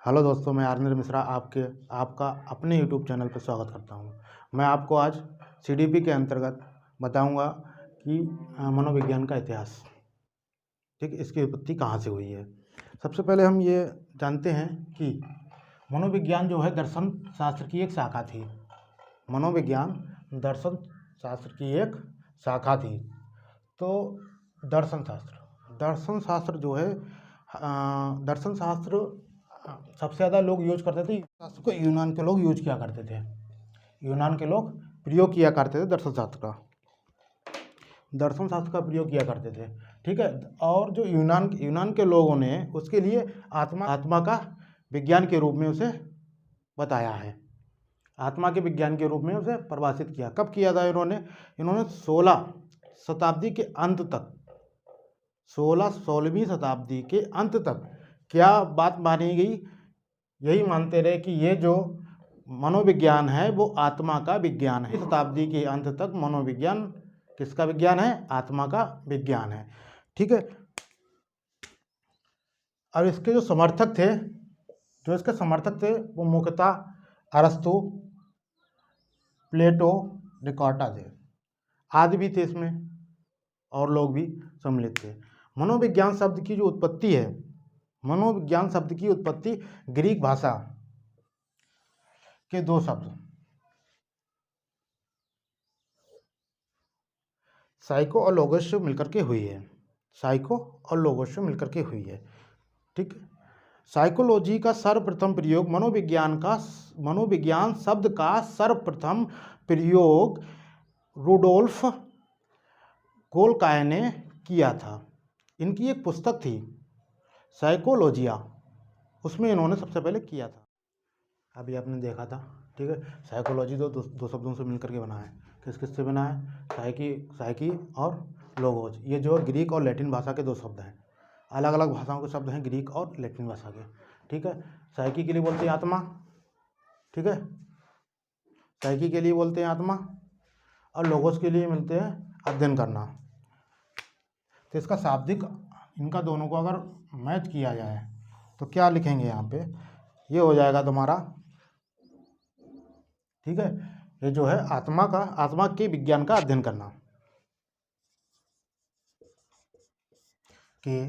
Hello दोस्तों, मैं आर्यन मिश्रा आपका अपने यूट्यूब चैनल पर स्वागत करता हूं। मैं आपको आज सीडीपी के अंतर्गत बताऊंगा कि मनोविज्ञान का इतिहास, ठीक, इसकी उत्पत्ति कहां से हुई है। सबसे पहले हम ये जानते हैं कि मनोविज्ञान जो है दर्शन शास्त्र की एक शाखा थी। मनोविज्ञान दर्शन शास्त्र की एक शाखा थी। तो दर्शन शास्त्र जो है, दर्शन शास्त्र सबसे ज़्यादा लोग यूज करते थे शास्त्र को, यूनान के लोग यूज किया करते थे। यूनान के लोग प्रयोग किया करते थे दर्शन शास्त्र का प्रयोग किया करते थे, ठीक है। और जो यूनान के लोगों ने उसके लिए आत्मा का विज्ञान के रूप में उसे बताया है। आत्मा के विज्ञान के रूप में उसे परिभाषित किया। कब किया था इन्होंने 16 शताब्दी के अंत तक, 16वीं शताब्दी के अंत तक क्या बात मानी गई, यही मानते रहे कि ये जो मनोविज्ञान है वो आत्मा का विज्ञान है। शताब्दी के अंत तक मनोविज्ञान किसका विज्ञान है? आत्मा का विज्ञान है, ठीक है। और इसके जो समर्थक थे वो मुख्यतः अरस्तु, प्लेटो, डेकार्ट थे। आदि भी थे इसमें, और लोग भी सम्मिलित थे। मनोविज्ञान शब्द की जो उत्पत्ति है, मनोविज्ञान शब्द की उत्पत्ति ग्रीक भाषा के दो शब्द साइको और लोगोस से मिलकर के हुई है। साइको और लोगोस से मिलकर के हुई है, ठीक। साइकोलॉजी का सर्वप्रथम प्रयोग मनोविज्ञान शब्द का सर्वप्रथम प्रयोग रुडोल्फ गोल्काय ने किया था। इनकी एक पुस्तक थी साइकोलॉजिया, उसमें इन्होंने सबसे पहले किया था। अभी आपने देखा था, ठीक है। साइकोलॉजी दो शब्दों से मिलकर के बना है। किस से बना है? साइकी और लोगोस। ये जो ग्रीक और लैटिन भाषा के दो शब्द हैं, अलग अलग भाषाओं के शब्द हैं, ग्रीक और लैटिन भाषा के, ठीक है। साइकी के लिए बोलते हैं आत्मा, ठीक है। साइकी के लिए बोलते हैं आत्मा, और लोगोस के लिए मिलते हैं अध्ययन करना। तो इसका शाब्दिक, इनका दोनों को अगर मैच किया जाए तो क्या लिखेंगे यहाँ पे? ये हो जाएगा तुम्हारा, ठीक है। ये जो है आत्मा के विज्ञान का अध्ययन करना, के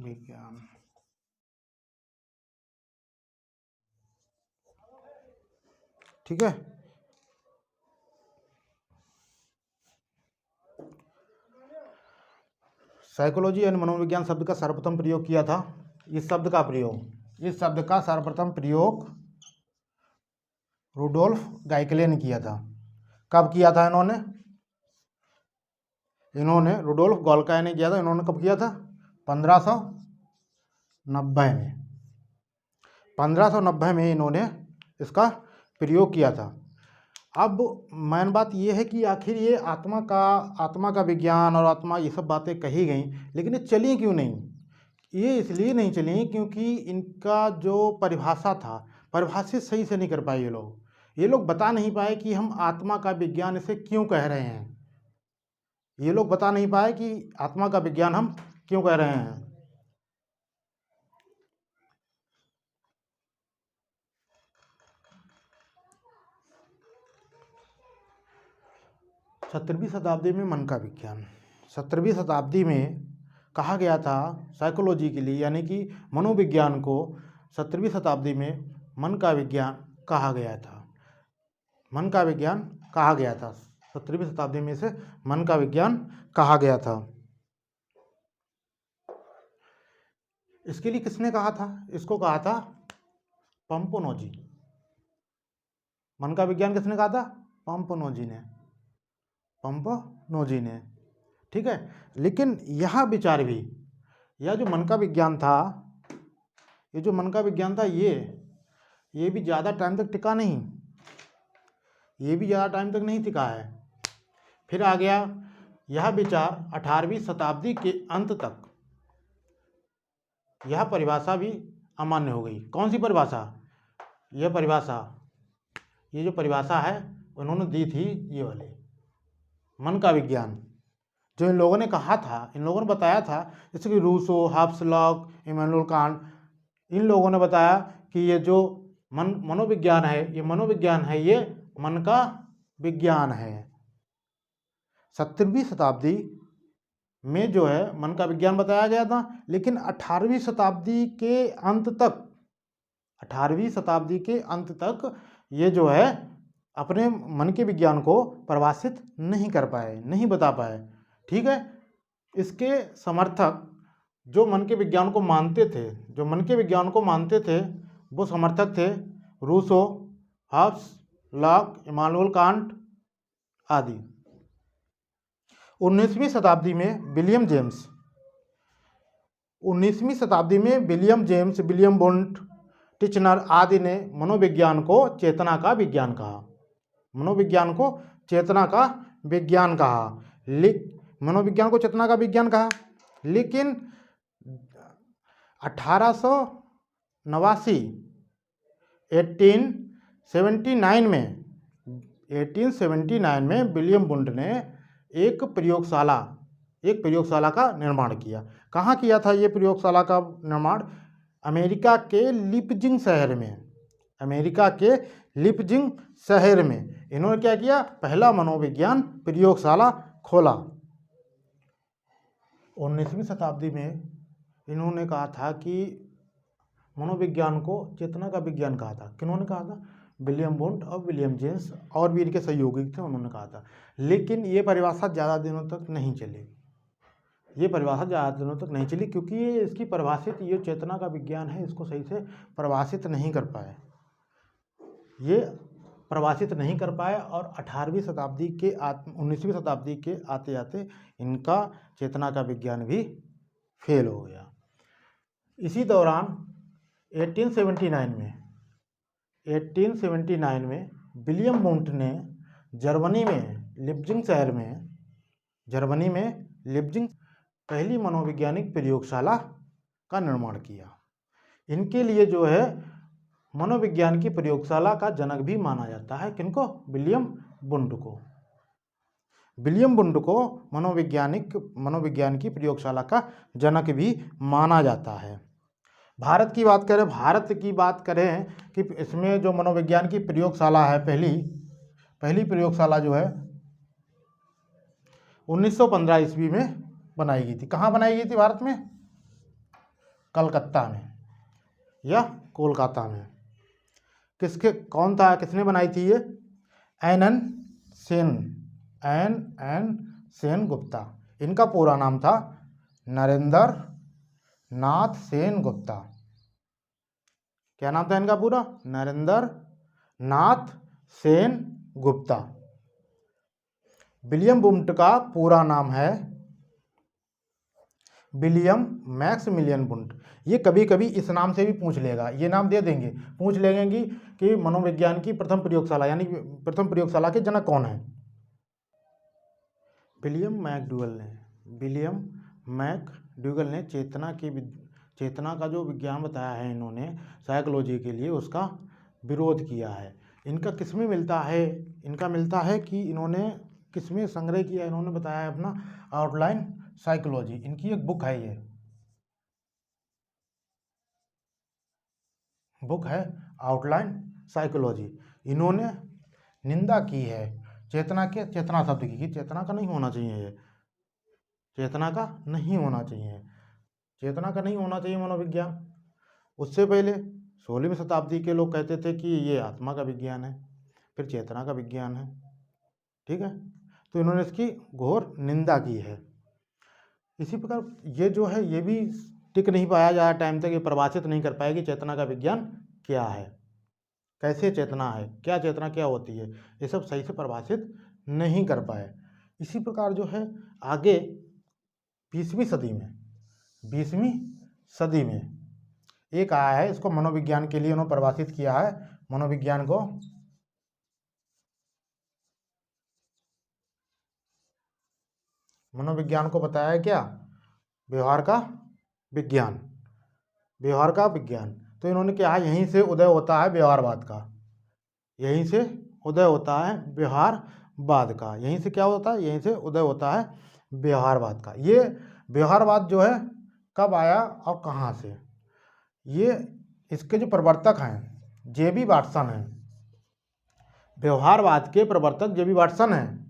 विज्ञान, ठीक है। साइकोलॉजी यानी मनोविज्ञान शब्द का सर्वप्रथम प्रयोग किया था। इस शब्द का सर्वप्रथम प्रयोग रुडोल्फ गाइकले ने किया था। कब किया था रुडोल्फ गोल्काय ने किया था। इन्होंने कब किया था? 1590 में। 1590 में इन्होंने इसका प्रयोग किया था। अब मेन बात ये है कि आखिर ये आत्मा का विज्ञान और आत्मा, ये सब बातें कही गई, लेकिन ये चली क्यों नहीं? ये इसलिए नहीं चली क्योंकि इनका जो परिभाषा था, परिभाषित सही से नहीं कर पाए ये लोग बता नहीं पाए कि हम आत्मा का विज्ञान इसे क्यों कह रहे हैं। ये लोग बता नहीं पाए कि आत्मा का विज्ञान हम क्यों कह रहे हैं। सत्रहवीं शताब्दी में मन का विज्ञान, 17वीं शताब्दी में कहा गया था साइकोलॉजी के लिए, यानी कि मनोविज्ञान को 17वीं शताब्दी में मन का विज्ञान कहा गया था। 17वीं शताब्दी में इसे मन का विज्ञान कहा गया था। इसके लिए किसने कहा था? इसको कहा था पंपोनोजी। मन का विज्ञान किसने कहा था? पंपोनोजी ने, ठीक है। लेकिन यह विचार भी, यह जो मन का विज्ञान था, ये भी ज़्यादा टाइम तक टिका नहीं, टिका है। फिर आ गया यह विचार 18वीं शताब्दी के अंत तक, यह परिभाषा भी अमान्य हो गई। कौन सी परिभाषा? ये जो परिभाषा है उन्होंने दी थी, ये वाली मन का विज्ञान, जो इन लोगों ने कहा था, इन लोगों ने बताया था, जैसे कि Rousseau, Hobbes, Locke, Immanuel Kant, इन लोगों ने बताया कि ये जो मनोविज्ञान है, ये मनोविज्ञान है, ये मन का विज्ञान है। 17वीं शताब्दी में जो है मन का विज्ञान बताया गया था, लेकिन 18वीं शताब्दी के अंत तक, 18वीं शताब्दी के अंत तक ये जो है अपने मन के विज्ञान को परिभाषित नहीं कर पाए, नहीं बता पाए। ठीक है, इसके समर्थक जो मन के विज्ञान को मानते थे, जो मन के विज्ञान को मानते थे, वो समर्थक थे Rousseau, Hobbes, Locke, Immanuel Kant आदि। 19वीं शताब्दी में विलियम जेम्स, 19वीं शताब्दी में William James, William Wundt, Titchener आदि ने मनोविज्ञान को चेतना का विज्ञान कहा, मनोविज्ञान को चेतना का विज्ञान कहा, मनोविज्ञान को चेतना का विज्ञान कहा। लेकिन 1889 1879 में विलियम वुंट ने एक प्रयोगशाला का निर्माण किया। कहाँ किया था ये प्रयोगशाला का निर्माण? अमेरिका के लिपजिंग शहर में, अमेरिका के लिपजिंग शहर में इन्होंने क्या किया? पहला मनोविज्ञान प्रयोगशाला खोला। 19वीं शताब्दी में इन्होंने कहा था कि मनोविज्ञान को चेतना का विज्ञान कहा था। किन्होंने कहा था? विलियम वुंट और विलियम जेम्स और भी इनके सहयोगी थे, उन्होंने कहा था। लेकिन ये परिभाषा ज़्यादा दिनों तक नहीं चली, ये परिभाषा ज़्यादा दिनों तक नहीं चली, क्योंकि ये इसकी परिभाषित, ये चेतना का विज्ञान है, इसको सही से परिभाषित नहीं कर पाए, ये परिभाषित नहीं कर पाए। और 18वीं शताब्दी के 19वीं शताब्दी के आते आते इनका चेतना का विज्ञान भी फेल हो गया। इसी दौरान 1879 में विलियम वुंट ने जर्मनी में लिपजिंग शहर में, जर्मनी में लिपजिंग पहली मनोवैज्ञानिक प्रयोगशाला का निर्माण किया। इनके लिए जो है मनोविज्ञान की प्रयोगशाला का जनक भी माना जाता है। किनको? विलियम वुंट को। विलियम वुंट को मनोविज्ञान की प्रयोगशाला का जनक भी माना जाता है। भारत की बात करें कि इसमें जो मनोविज्ञान की प्रयोगशाला है, पहली प्रयोगशाला जो है 1915 ईस्वी में बनाई गई थी। कहाँ बनाई गई थी भारत में? कलकत्ता में या कोलकाता में। किसने बनाई थी ये? एन सेन गुप्ता। इनका पूरा नाम था नरेंद्र नाथ सेन गुप्ता। क्या नाम था इनका पूरा? नरेंद्र नाथ सेन गुप्ता। विलियम वुंट का पूरा नाम है विलियम मैक्समिलियन वुंट। ये कभी कभी इस नाम से भी पूछ लेगा, ये नाम दे देंगे, पूछ लेंगे कि मनोविज्ञान की प्रथम प्रयोगशाला यानी प्रथम प्रयोगशाला के जनक कौन है? विलियम मैकडूगल ने चेतना का जो विज्ञान बताया है इन्होंने साइकोलॉजी के लिए, उसका विरोध किया है। इनका किसमें मिलता है? इनका मिलता है कि इन्होंने किसमें संग्रह किया? इन्होंने बताया है अपना आउटलाइन साइकोलॉजी। इनकी एक बुक है, ये बुक है आउटलाइन साइकोलॉजी। इन्होंने निंदा की है चेतना शब्द की, कि चेतना का नहीं होना चाहिए, ये चेतना का नहीं होना चाहिए, चेतना का नहीं होना चाहिए मनोविज्ञान। उससे पहले 16वीं शताब्दी के लोग कहते थे कि ये आत्मा का विज्ञान है, फिर चेतना का विज्ञान है। ठीक है, तो इन्होंने इसकी घोर निंदा की है। इसी प्रकार ये जो है, ये भी टिक नहीं पाया ज़्यादा टाइम तक, ये परिभाषित नहीं कर पाएगी चेतना का विज्ञान क्या है, कैसे चेतना है, क्या चेतना क्या होती है, ये सब सही से परिभाषित नहीं कर पाए। इसी प्रकार जो है आगे 20वीं सदी में एक आया है, इसको मनोविज्ञान के लिए उन्होंने परिभाषित किया है। मनोविज्ञान को बताया है क्या? व्यवहार का विज्ञान। तो इन्होंने क्या है, यहीं से उदय होता है व्यवहारवाद का, यहीं से उदय होता है व्यवहारवाद का। यहीं से क्या होता है? यहीं से उदय होता है व्यवहारवाद का। ये व्यवहारवाद जो है कब आया और कहाँ से? ये इसके जो प्रवर्तक हैं जे.बी. वाटसन हैं, व्यवहारवाद के प्रवर्तक जे.बी. वाटसन हैं।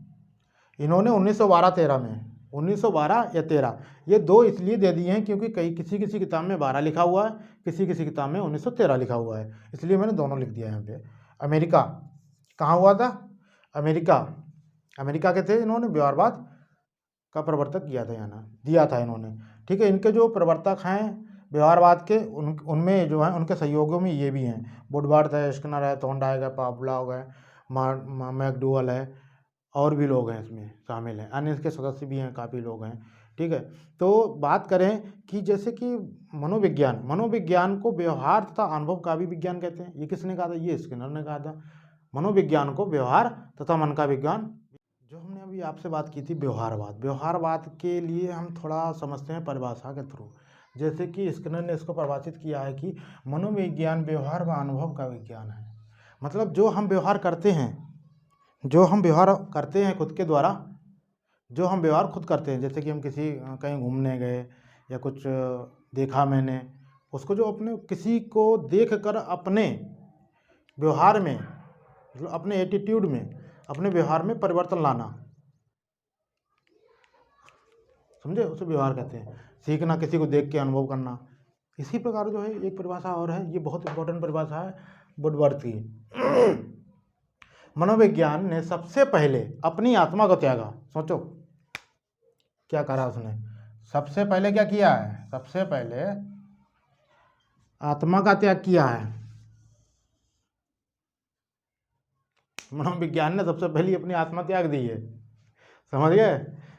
इन्होंने 1912-13 में, 1912 या 13, ये दो इसलिए दे दिए हैं क्योंकि कई किसी किसी किताब में 12 लिखा हुआ है, किसी किसी किताब में 1913 लिखा हुआ है, इसलिए मैंने दोनों लिख दिया यहाँ पे। अमेरिका कहाँ हुआ था? अमेरिका के थे, इन्होंने व्यवहारवाद का प्रवर्तक किया था, यहाँ दिया था इन्होंने। ठीक है, इनके जो प्रवर्तक हैं व्यवहारवाद के, उनमें जो है उनके सहयोगियों में ये भी हैं, वुडवर्थ है, स्किनर है, थॉर्नडाइक है, पावलोव है, मैकडूगल है, और भी लोग हैं इसमें शामिल हैं, अन्य इसके सदस्य भी हैं, काफ़ी लोग हैं। ठीक है, तो बात करें कि जैसे कि मनोविज्ञान को व्यवहार तथा अनुभव का भी विज्ञान कहते हैं। ये किसने कहा था? ये स्किनर ने कहा था। मनोविज्ञान को व्यवहार तथा मन का विज्ञान। जो हमने अभी आपसे बात की थी व्यवहारवाद के लिए हम थोड़ा समझते हैं परिभाषा के थ्रू। जैसे कि स्किनर ने इसको परिभाषित किया है कि मनोविज्ञान व्यवहार व अनुभव का विज्ञान है। मतलब जो हम व्यवहार करते हैं खुद के द्वारा, जो हम व्यवहार खुद करते हैं, जैसे कि हम कहीं घूमने गए या कुछ देखा मैंने, उसको जो अपने किसी को देख कर अपने व्यवहार में, मतलब अपने एटीट्यूड में, अपने व्यवहार में परिवर्तन लाना, समझे, उसे व्यवहार कहते हैं। सीखना, किसी को देख के अनुभव करना। इसी प्रकार जो है एक परिभाषा और है, ये बहुत इंपॉर्टेंट परिभाषा है वुडवर्थ की। मनोविज्ञान ने सबसे पहले अपनी आत्मा को त्यागा। सोचो क्या करा उसने, सबसे पहले क्या किया है? सबसे पहले आत्मा का त्याग किया है। मनोविज्ञान ने सबसे पहले अपनी आत्मा त्याग दी है, समझ गए?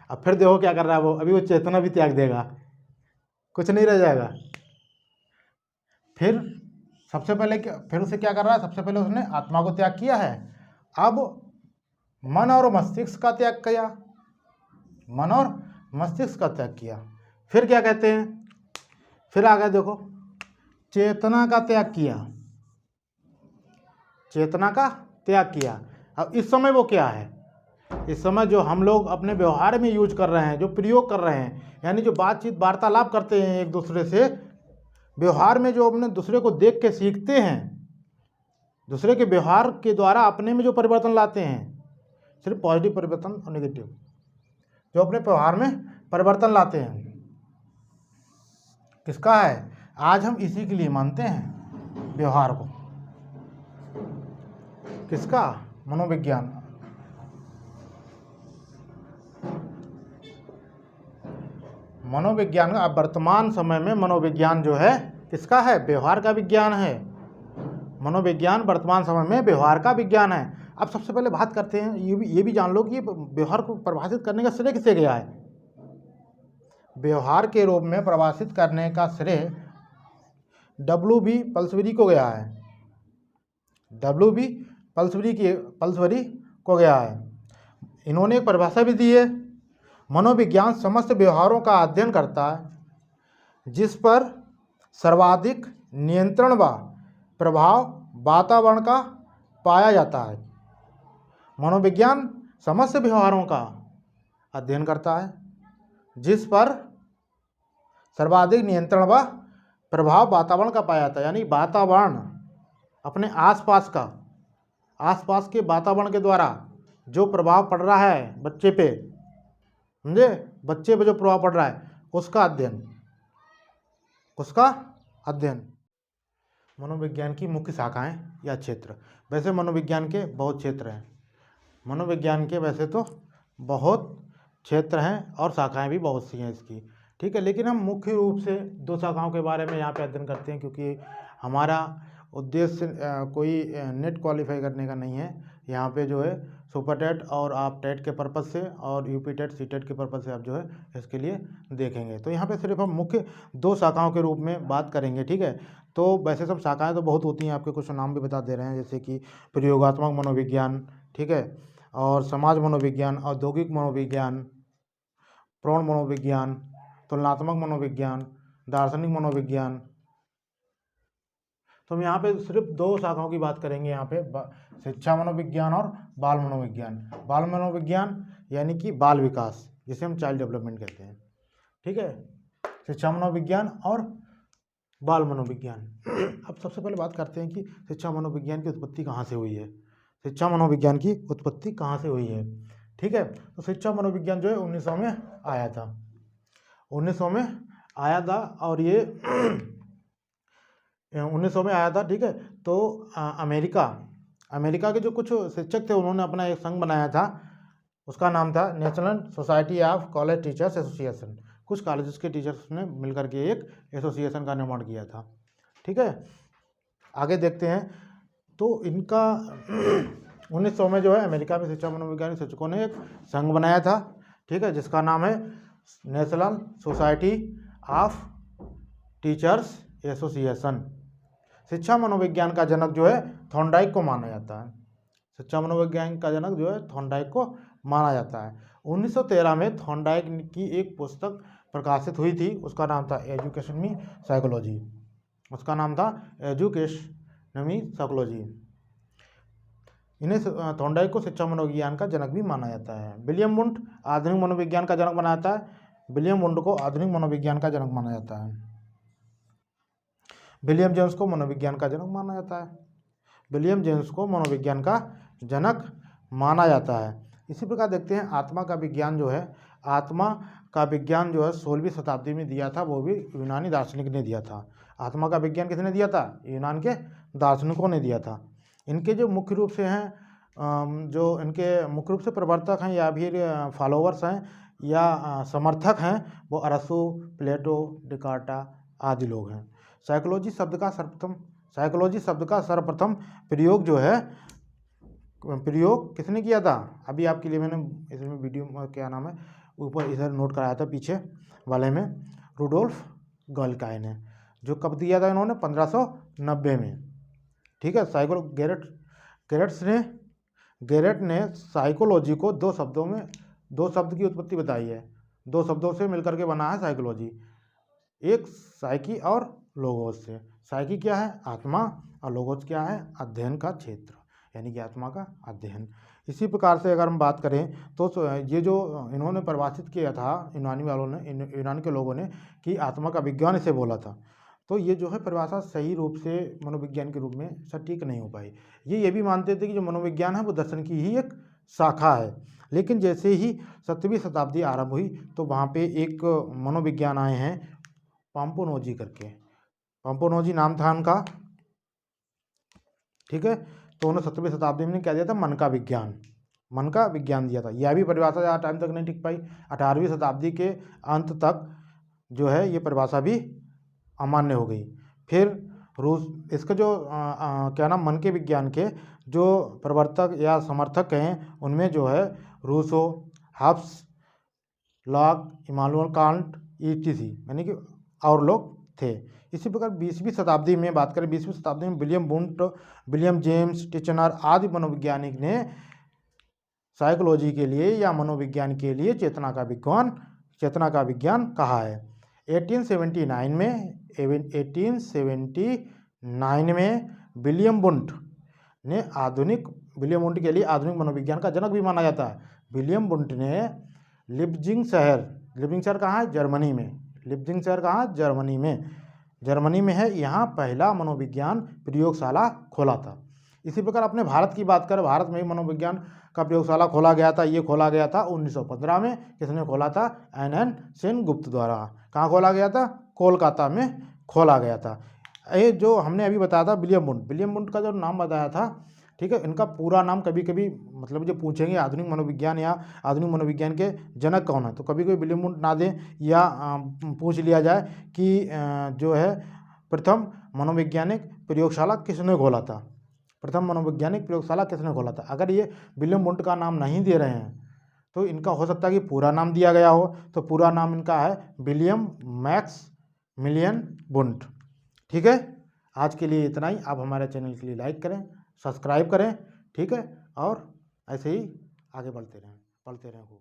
अब फिर देखो क्या कर रहा है वो, अभी वो चेतना भी त्याग देगा, कुछ नहीं रह जाएगा। फिर सबसे पहले फिर उसे क्या कर रहा है? सबसे पहले उसने आत्मा को त्याग किया है, अब मन और मस्तिष्क का त्याग किया, मन और मस्तिष्क का त्याग किया। फिर क्या कहते हैं? फिर आगे देखो, चेतना का त्याग किया, चेतना का त्याग किया। अब इस समय वो क्या है? इस समय जो हम लोग अपने व्यवहार में यूज कर रहे हैं, जो प्रयोग कर रहे हैं, यानी जो बातचीत वार्तालाप करते हैं एक दूसरे से, व्यवहार में जो अपने दूसरे को देख के सीखते हैं, दूसरे के व्यवहार के द्वारा अपने में जो परिवर्तन लाते हैं, सिर्फ पॉजिटिव परिवर्तन और नेगेटिव, जो अपने व्यवहार में परिवर्तन लाते हैं, किसका है? आज हम इसी के लिए मानते हैं व्यवहार को। किसका? मनोविज्ञान। मनोविज्ञान का वर्तमान समय में मनोविज्ञान जो है किसका है? व्यवहार का विज्ञान है। मनोविज्ञान वर्तमान समय में व्यवहार का विज्ञान है। अब सबसे पहले बात करते हैं, ये भी जान लो कि व्यवहार को परिभाषित करने का श्रेय किसे गया है? व्यवहार के रूप में परिभाषित करने का श्रेय W.B. पल्सबरी को गया है। W.B. पल्सबरी को गया है। इन्होंने एक परिभाषा भी दी है, मनोविज्ञान समस्त व्यवहारों का अध्ययन करता है जिस पर सर्वाधिक नियंत्रण व प्रभाव वातावरण का पाया जाता है। मनोविज्ञान समस्त व्यवहारों का अध्ययन करता है जिस पर सर्वाधिक नियंत्रण व प्रभाव वातावरण का पाया जाता है, यानी वातावरण, अपने आसपास के वातावरण के द्वारा जो प्रभाव पड़ रहा है बच्चे पे, समझे, बच्चे पे जो प्रभाव पड़ रहा है उसका अध्ययन। मनोविज्ञान की मुख्य शाखाएं या क्षेत्र। वैसे मनोविज्ञान के बहुत क्षेत्र हैं, मनोविज्ञान के वैसे तो बहुत क्षेत्र हैं और शाखाएं भी बहुत सी हैं इसकी। ठीक है, लेकिन हम मुख्य रूप से दो शाखाओं के बारे में यहाँ पे अध्ययन करते हैं, क्योंकि हमारा उद्देश्य कोई नेट क्वालिफाई करने का नहीं है। यहाँ पे जो है सुपर टेट और आप टेट के पर्पज़ से और यूपी टेट सी टेट के पर्पज़ से आप जो है इसके लिए देखेंगे। तो यहाँ पे सिर्फ हम मुख्य दो शाखाओं के रूप में बात करेंगे। ठीक है, तो वैसे सब शाखाएं तो बहुत होती हैं, आपके कुछ नाम भी बता दे रहे हैं, जैसे कि प्रयोगात्मक मनोविज्ञान, ठीक है, और समाज मनोविज्ञान, औद्योगिक मनोविज्ञान, प्रौढ़ मनोविज्ञान, तुलनात्मक मनोविज्ञान, दार्शनिक मनोविज्ञान। तो हम यहाँ पे सिर्फ दो शाखाओं की बात करेंगे, यहाँ पे शिक्षा मनोविज्ञान और बाल मनोविज्ञान। बाल मनोविज्ञान यानी कि बाल विकास, जिसे हम चाइल्ड डेवलपमेंट कहते हैं। ठीक है, शिक्षा मनोविज्ञान और बाल मनोविज्ञान। अब सबसे पहले बात करते हैं कि शिक्षा मनोविज्ञान की उत्पत्ति कहाँ से हुई है। शिक्षा मनोविज्ञान की उत्पत्ति कहाँ से हुई है। ठीक है, तो शिक्षा मनोविज्ञान जो है 1900 में आया था, 1900 में आया था, और ये 1900 में आया था। ठीक है, तो अमेरिका के जो कुछ शिक्षक थे उन्होंने अपना एक संघ बनाया था, उसका नाम था national society of college teachers association. कुछ कॉलेजेस के टीचर्स ने मिलकर के एक एसोसिएशन का निर्माण किया था। ठीक है, आगे देखते हैं। तो इनका 1900 में जो है अमेरिका में शिक्षा मनोविज्ञान शिक्षकों ने एक संघ बनाया था। ठीक है, जिसका नाम है national society of teachers association. शिक्षा मनोविज्ञान का जनक जो है थॉर्नडाइक को माना जाता है। शिक्षा मनोविज्ञान का जनक जो है थॉर्नडाइक को माना जाता है। 1913 में थॉर्नडाइक की एक पुस्तक प्रकाशित हुई थी, उसका नाम था एजुकेशनमी साइकोलॉजी। उसका नाम था एजुकेशनमी साइकोलॉजी। इन्हें थॉर्नडाइक को शिक्षा मनोविज्ञान का जनक भी माना जाता है। विलियम वुंड आधुनिक मनोविज्ञान का जनक माना जाता है। विलियम वुंड को आधुनिक मनोविज्ञान का जनक माना जाता है। विलियम जेम्स को मनोविज्ञान का जनक माना जाता है। विलियम जेम्स को मनोविज्ञान का जनक माना जाता है। इसी प्रकार देखते हैं आत्मा का विज्ञान जो है, आत्मा का विज्ञान जो है 16वीं शताब्दी में दिया था, वो भी यूनानी दार्शनिक ने दिया था। आत्मा का विज्ञान किसने दिया था? यूनान के दार्शनिकों ने दिया था। इनके जो मुख्य रूप से हैं, जो इनके मुख्य रूप से प्रवर्तक हैं या फिर फॉलोवर्स हैं या समर्थक हैं, वो अरस्तु, प्लेटो, डिकार्टा आदि लोग हैं। साइकोलॉजी शब्द का सर्वप्रथम प्रयोग जो है, प्रयोग किसने किया था? अभी आपके लिए मैंने इसमें वीडियो क्या नाम है ऊपर इधर नोट कराया था पीछे वाले में, रुडोल्फ गॉल्काई ने। जो कब दिया था इन्होंने? 1590 में। ठीक है, गेरेट ने साइकोलॉजी को दो शब्द की उत्पत्ति बताई है। दो शब्दों से मिलकर के बना है साइकोलॉजी, एक साइकी और लोगोस से। साइकी क्या है? आत्मा, और लोगोस क्या है? अध्ययन का क्षेत्र, यानी कि आत्मा का अध्ययन। इसी प्रकार से अगर हम बात करें तो ये जो इन्होंने परिभाषित किया था यूनानी वालों ने, यूनानी के लोगों ने, कि आत्मा का विज्ञान इसे बोला था, तो ये जो है परिभाषा सही रूप से मनोविज्ञान के रूप में सटीक नहीं हो पाई। ये भी मानते थे कि जो मनोविज्ञान है वो दर्शन की ही एक शाखा है। लेकिन जैसे ही 7वीं शताब्दी आरंभ हुई तो वहाँ पे एक मनोविज्ञान आए हैं पाम्पोनोजी करके, पाम्पोनोजी नाम था उनका। ठीक है, तो उन्होंने 7वीं शताब्दी में क्या दिया था? मन का विज्ञान दिया था। यह भी परिभाषा ज़्यादा टाइम तक नहीं टिक पाई। 18वीं शताब्दी के अंत तक जो है ये परिभाषा भी अमान्य हो गई। फिर रूस, इसका जो क्या नाम, मन के विज्ञान के जो प्रवर्तक या समर्थक हैं उनमें जो है Rousseau, Hobbes, Locke, Immanuel Kant, ETC, यानी कि और लोग थे। इसी प्रकार 20वीं शताब्दी में बात करें, 20वीं शताब्दी में William Wundt, William James, Titchener आदि मनोवैज्ञानिक ने साइकोलॉजी के लिए या मनोविज्ञान के लिए चेतना का विज्ञान कहा है। 1879 में विलियम वुंट के लिए आधुनिक मनोविज्ञान का जनक भी माना जाता है। विलियम वुंट ने लिप्जिंग शहर कहाँ है? जर्मनी में। लिप्जिंग शहर कहाँ है? जर्मनी में है। यहाँ पहला मनोविज्ञान प्रयोगशाला खोला था। इसी प्रकार अपने भारत की बात करें, भारत में भी मनोविज्ञान का प्रयोगशाला खोला गया था। ये खोला गया था 1915 में। किसने खोला था? एन सेनगुप्त द्वारा। कहाँ खोला गया था? कोलकाता में खोला गया था। ये जो हमने अभी बताया था विलियम वुंट का जो नाम बताया था, ठीक है, इनका पूरा नाम कभी कभी मतलब जो पूछेंगे आधुनिक मनोविज्ञान या आधुनिक मनोविज्ञान के जनक कौन है, तो कभी कभी विलियम वुंट ना दें या पूछ लिया जाए कि जो है प्रथम मनोवैज्ञानिक प्रयोगशाला किसने खोला था। अगर ये विलियम वुंट का नाम नहीं दे रहे हैं तो इनका हो सकता है कि पूरा नाम दिया गया हो। तो पूरा नाम इनका है विलियम मैक्समिलियन वुंट। ठीक है, आज के लिए इतना ही। आप हमारे चैनल के लिए लाइक करें, सब्सक्राइब करें। ठीक है, और ऐसे ही आगे बढ़ते रहें खूब।